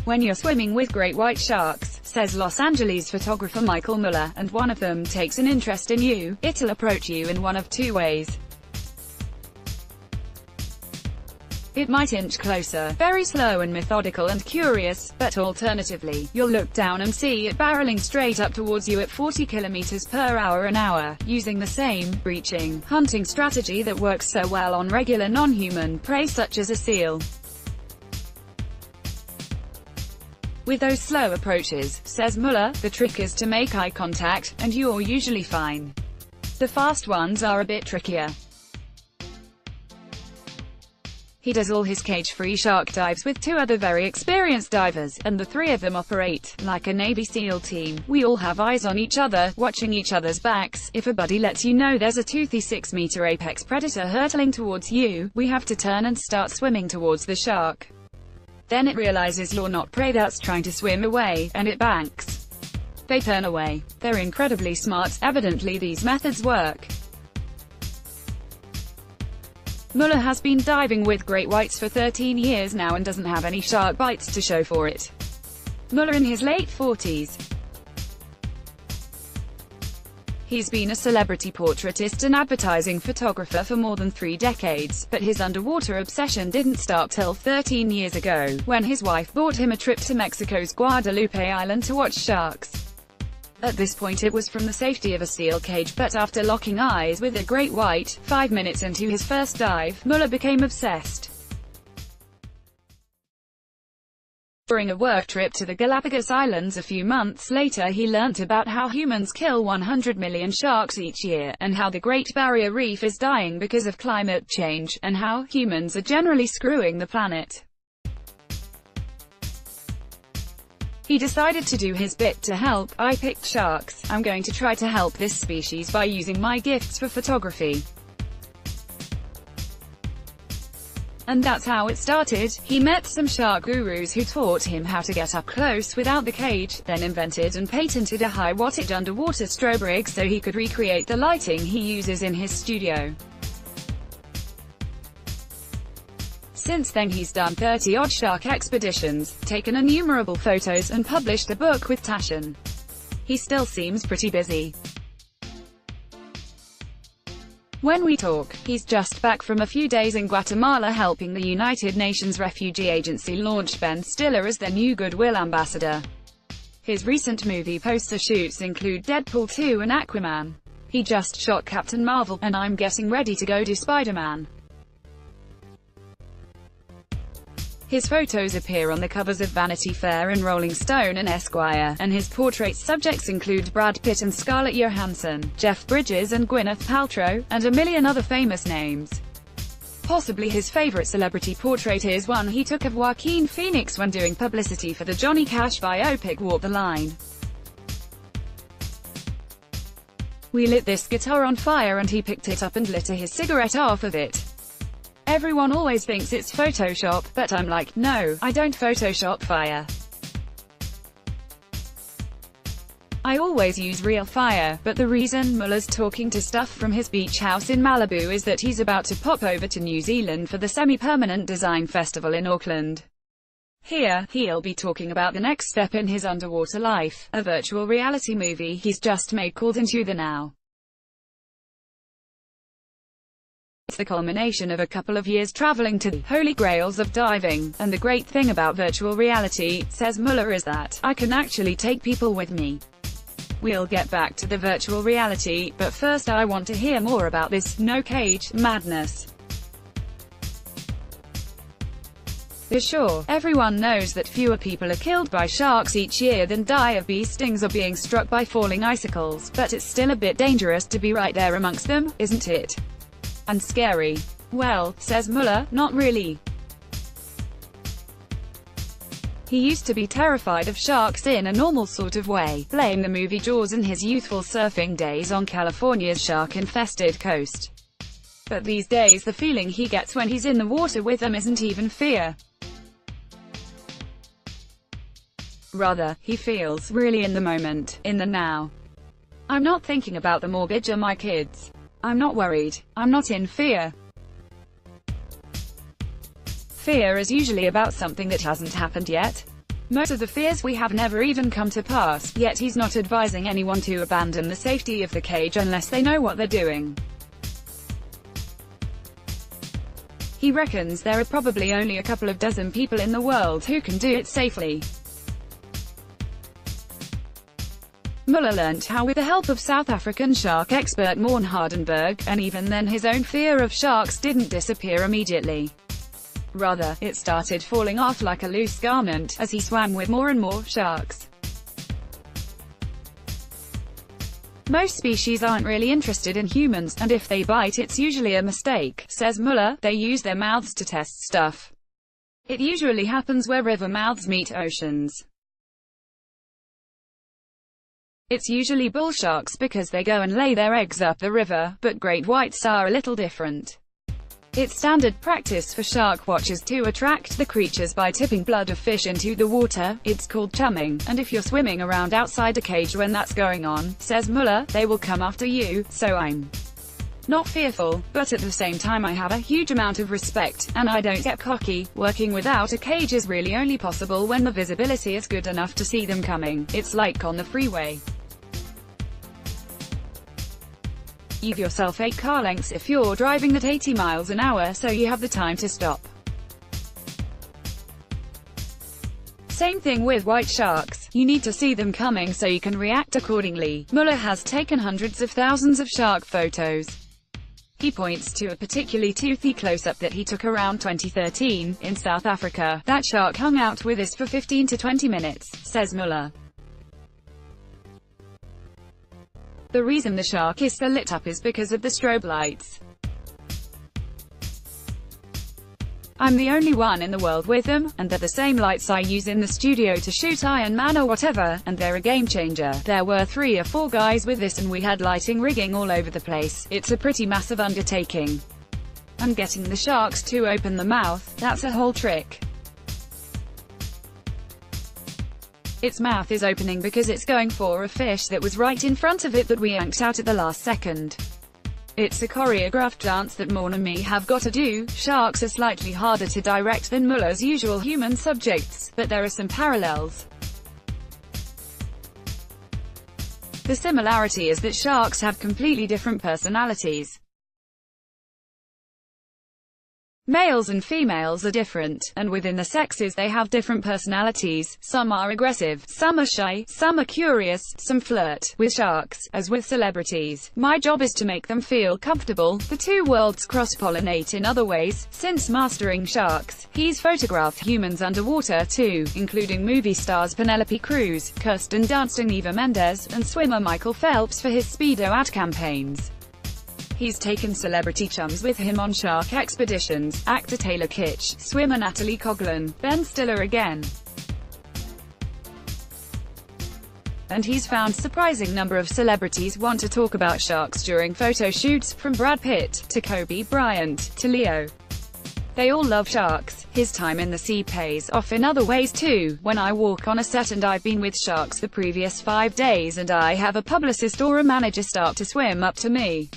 when you're swimming with great white sharks, says Los Angeles photographer Michael Muller, and one of them takes an interest in you, it'll approach you in one of two ways. It might inch closer, very slow and methodical and curious, but alternatively, you'll look down and see it barreling straight up towards you at 40 kilometers per hour an hour, using the same, breaching, hunting strategy that works so well on regular non-human prey such as a seal. With those slow approaches, says Muller, the trick is to make eye contact, and you're usually fine. The fast ones are a bit trickier. He does all his cage-free shark dives with two other very experienced divers, and the three of them operate like a Navy SEAL team. We all have eyes on each other, watching each other's backs. If a buddy lets you know there's a toothy 6-meter apex predator hurtling towards you, we have to turn and start swimming towards the shark. Then it realizes you're not prey that's trying to swim away, and it banks. They turn away. They're incredibly smart. Evidently these methods work. Muller has been diving with great whites for 13 years now and doesn't have any shark bites to show for it. Muller in his late 40s. He's been a celebrity portraitist and advertising photographer for more than 3 decades, but his underwater obsession didn't start till 13 years ago, when his wife bought him a trip to Mexico's Guadalupe Island to watch sharks. At this point it was from the safety of a seal cage, but after locking eyes with a great white, 5 minutes into his first dive, Muller became obsessed. During a work trip to the Galapagos Islands a few months later, he learnt about how humans kill 100 million sharks each year, and how the Great Barrier Reef is dying because of climate change, and how humans are generally screwing the planet. He decided to do his bit to help. I picked sharks. I'm going to try to help this species by using my gifts for photography. And that's how it started. He met some shark gurus who taught him how to get up close without the cage, then invented and patented a high-wattage underwater strobe rig so he could recreate the lighting he uses in his studio. Since then he's done 30-odd shark expeditions, taken innumerable photos and published a book with Taschen. He still seems pretty busy. When we talk, he's just back from a few days in Guatemala helping the United Nations Refugee Agency launch Ben Stiller as their new Goodwill ambassador. His recent movie poster shoots include Deadpool 2 and Aquaman. He just shot Captain Marvel, and I'm getting ready to go do Spider-Man. His photos appear on the covers of Vanity Fair and Rolling Stone and Esquire, and his portrait subjects include Brad Pitt and Scarlett Johansson, Jeff Bridges and Gwyneth Paltrow, and a million other famous names. Possibly his favorite celebrity portrait is one he took of Joaquin Phoenix when doing publicity for the Johnny Cash biopic Walk the Line. We lit this guitar on fire and he picked it up and lit his cigarette off of it. Everyone always thinks it's Photoshop, but I'm like, no, I don't Photoshop fire. I always use real fire, but the reason Muller's talking to stuff from his beach house in Malibu is that he's about to pop over to New Zealand for the Semi-Permanent Design Festival in Auckland. Here, he'll be talking about the next step in his underwater life, a virtual reality movie he's just made called Into the Now. It's the culmination of a couple of years traveling to the holy grails of diving, and the great thing about virtual reality, says Muller, is that I can actually take people with me. We'll get back to the virtual reality, but first I want to hear more about this no-cage madness. For sure, everyone knows that fewer people are killed by sharks each year than die of bee stings or being struck by falling icicles, but it's still a bit dangerous to be right there amongst them, isn't it? And scary. Well, says Muller, not really. He used to be terrified of sharks in a normal sort of way, playing the movie Jaws in his youthful surfing days on California's shark-infested coast. But these days the feeling he gets when he's in the water with them isn't even fear. Rather, he feels really in the moment, in the now. I'm not thinking about the mortgage or my kids. I'm not worried. I'm not in fear. Fear is usually about something that hasn't happened yet. Most of the fears we have never even come to pass, yet he's not advising anyone to abandon the safety of the cage unless they know what they're doing. He reckons there are probably only a couple of dozen people in the world who can do it safely. Muller learnt how with the help of South African shark expert Morn Hardenberg, and even then his own fear of sharks didn't disappear immediately. Rather, it started falling off like a loose garment, as he swam with more and more sharks. Most species aren't really interested in humans, and if they bite it's usually a mistake, says Muller. They use their mouths to test stuff. It usually happens where river mouths meet oceans. It's usually bull sharks because they go and lay their eggs up the river, but great whites are a little different. It's standard practice for shark watchers to attract the creatures by tipping blood of fish into the water. It's called chumming, and if you're swimming around outside a cage when that's going on, says Muller, they will come after you, so I'm not fearful, but at the same time I have a huge amount of respect, and I don't get cocky. Working without a cage is really only possible when the visibility is good enough to see them coming. It's like on the freeway. Give yourself 8 car lengths if you're driving at 80 miles an hour, so you have the time to stop. Same thing with white sharks. You need to see them coming so you can react accordingly. Muller has taken hundreds of thousands of shark photos. He points to a particularly toothy close-up that he took around 2013, in South Africa. That shark hung out with us for 15 to 20 minutes, says Muller. The reason the shark is so lit up is because of the strobe lights. I'm the only one in the world with them, and they're the same lights I use in the studio to shoot Iron Man or whatever, and they're a game changer. There were 3 or 4 guys with this and we had lighting rigging all over the place. It's a pretty massive undertaking. And getting the sharks to open the mouth, that's a whole trick. Its mouth is opening because it's going for a fish that was right in front of it that we yanked out at the last second. It's a choreographed dance that Morn and me have got to do. Sharks are slightly harder to direct than Muller's usual human subjects, but there are some parallels. The similarity is that sharks have completely different personalities. Males and females are different, and within the sexes they have different personalities. Some are aggressive, some are shy, some are curious, some flirt with sharks. As with celebrities, my job is to make them feel comfortable. The two worlds cross-pollinate in other ways. Since mastering sharks, he's photographed humans underwater too, including movie stars Penelope Cruz, Kirsten Dunst and Eva Mendes, and swimmer Michael Phelps for his Speedo ad campaigns. He's taken celebrity chums with him on shark expeditions: actor Taylor Kitsch, swimmer Natalie Coughlin, Ben Stiller again. And he's found surprising number of celebrities want to talk about sharks during photo shoots, from Brad Pitt, to Kobe Bryant, to Leo. They all love sharks. His time in the sea pays off in other ways too. When I walk on a set and I've been with sharks the previous 5 days and I have a publicist or a manager start to swim up to me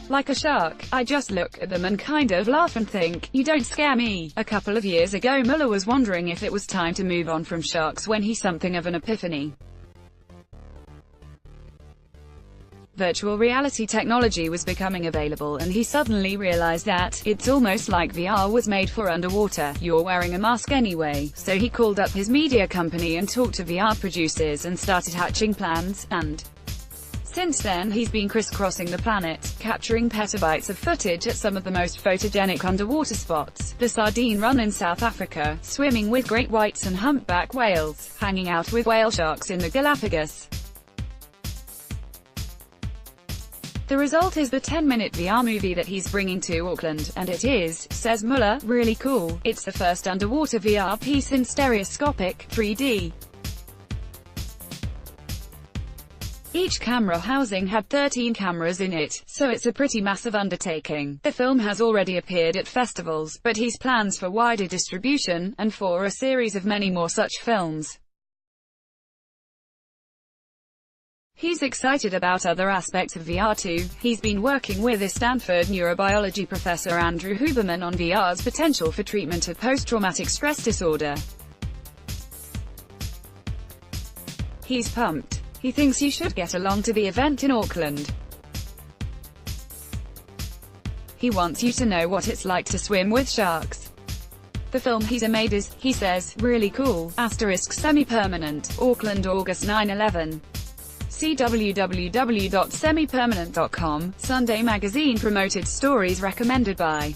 like a shark, I just look at them and kind of laugh and think, you don't scare me. A couple of years ago Muller was wondering if it was time to move on from sharks when he something of an epiphany. Virtual reality technology was becoming available and he suddenly realized that it's almost like VR was made for underwater. You're wearing a mask anyway. So he called up his media company and talked to VR producers and started hatching plans, and since then he's been crisscrossing the planet, capturing petabytes of footage at some of the most photogenic underwater spots: the Sardine Run in South Africa, swimming with great whites and humpback whales, hanging out with whale sharks in the Galapagos. The result is the 10-minute VR movie that he's bringing to Auckland, and it is, says Muller, really cool. It's the first underwater VR piece in stereoscopic 3D. Each camera housing had 13 cameras in it, so it's a pretty massive undertaking. The film has already appeared at festivals, but he's plans for wider distribution, and for a series of many more such films. He's excited about other aspects of VR too. He's been working with his Stanford neurobiology professor Andrew Huberman on VR's potential for treatment of post-traumatic stress disorder. He's pumped. He thinks you should get along to the event in Auckland. He wants you to know what it's like to swim with sharks. The film he's made is, he says, really cool. Semi-permanent. Auckland, August 9/11. See www.semipermanent.com. Sunday Magazine promoted stories recommended by